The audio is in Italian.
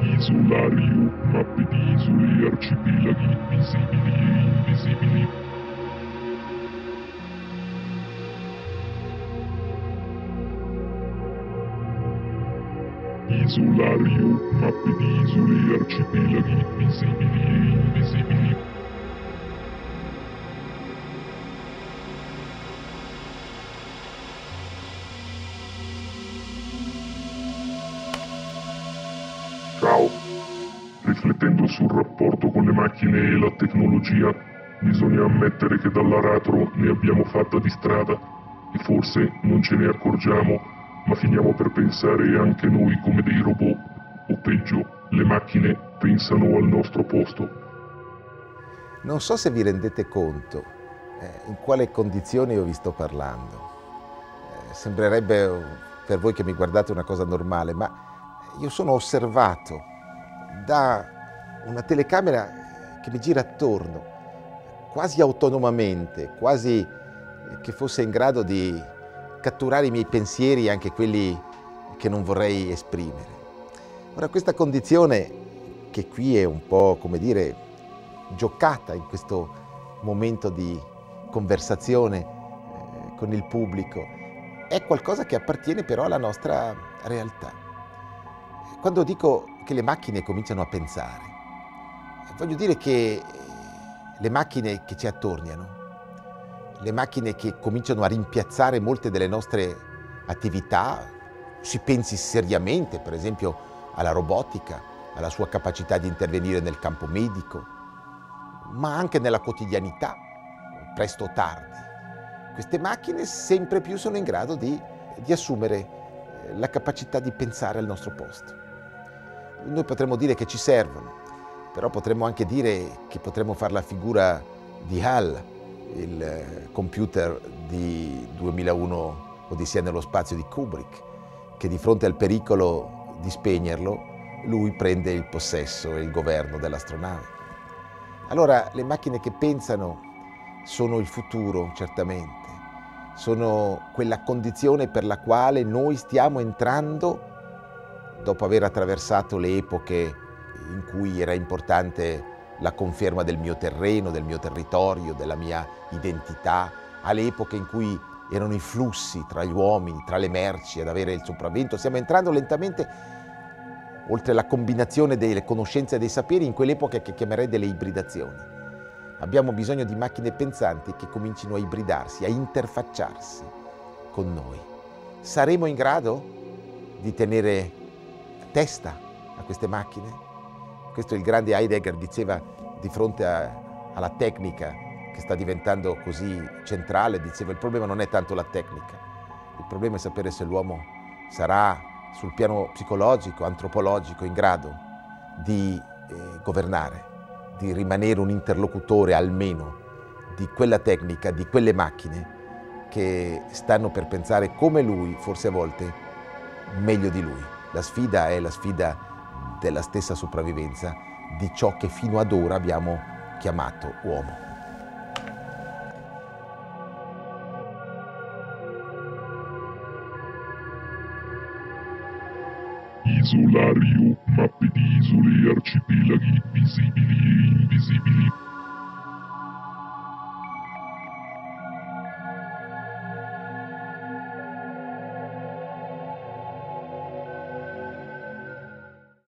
Isolario, mappe di isole, arcipelaghi, visibili e invisibili. Isolario, mappe di isole, arcipelaghi, visibili e invisibili. Ciao. Riflettendo sul rapporto con le macchine e la tecnologia, bisogna ammettere che dall'aratro ne abbiamo fatta di strada e forse non ce ne accorgiamo, ma finiamo per pensare anche noi come dei robot, o peggio, le macchine pensano al nostro posto. Non so se vi rendete conto in quale condizioni io vi sto parlando. Sembrerebbe per voi che mi guardate una cosa normale, ma io sono osservato da una telecamera che mi gira attorno, quasi autonomamente, quasi che fosse in grado di catturare i miei pensieri, anche quelli che non vorrei esprimere. Ora, questa condizione, che qui è un po', come dire, giocata in questo momento di conversazione con il pubblico, è qualcosa che appartiene però alla nostra realtà. Quando dico che le macchine cominciano a pensare, voglio dire che le macchine che ci attorniano, le macchine che cominciano a rimpiazzare molte delle nostre attività, si pensi seriamente per esempio alla robotica, alla sua capacità di intervenire nel campo medico, ma anche nella quotidianità, presto o tardi. Queste macchine sempre più sono in grado di assumere la capacità di pensare al nostro posto. Noi potremmo dire che ci servono, però potremmo anche dire che potremmo fare la figura di HAL, il computer di 2001 Odissea nello spazio di Kubrick, che di fronte al pericolo di spegnerlo, lui prende il possesso e il governo dell'astronave. Allora, le macchine che pensano sono il futuro, certamente. Sono quella condizione per la quale noi stiamo entrando dopo aver attraversato le epoche in cui era importante la conferma del mio terreno, del mio territorio, della mia identità, alle epoche in cui erano i flussi tra gli uomini, tra le merci ad avere il sopravvento. Stiamo entrando lentamente, oltre la combinazione delle conoscenze e dei saperi, in quell'epoca che chiamerei delle ibridazioni. Abbiamo bisogno di macchine pensanti che comincino a ibridarsi, a interfacciarsi con noi. Saremo in grado di tenere testa a queste macchine? Questo il grande Heidegger diceva di fronte alla tecnica che sta diventando così centrale, diceva il problema non è tanto la tecnica, il problema è sapere se l'uomo sarà sul piano psicologico, antropologico in grado di governare, di rimanere un interlocutore almeno di quella tecnica, di quelle macchine che stanno per pensare come lui, forse a volte meglio di lui. La sfida è la sfida della stessa sopravvivenza di ciò che fino ad ora abbiamo chiamato uomo. Isolario, mappe di isole, arcipelaghi, visibili e invisibili.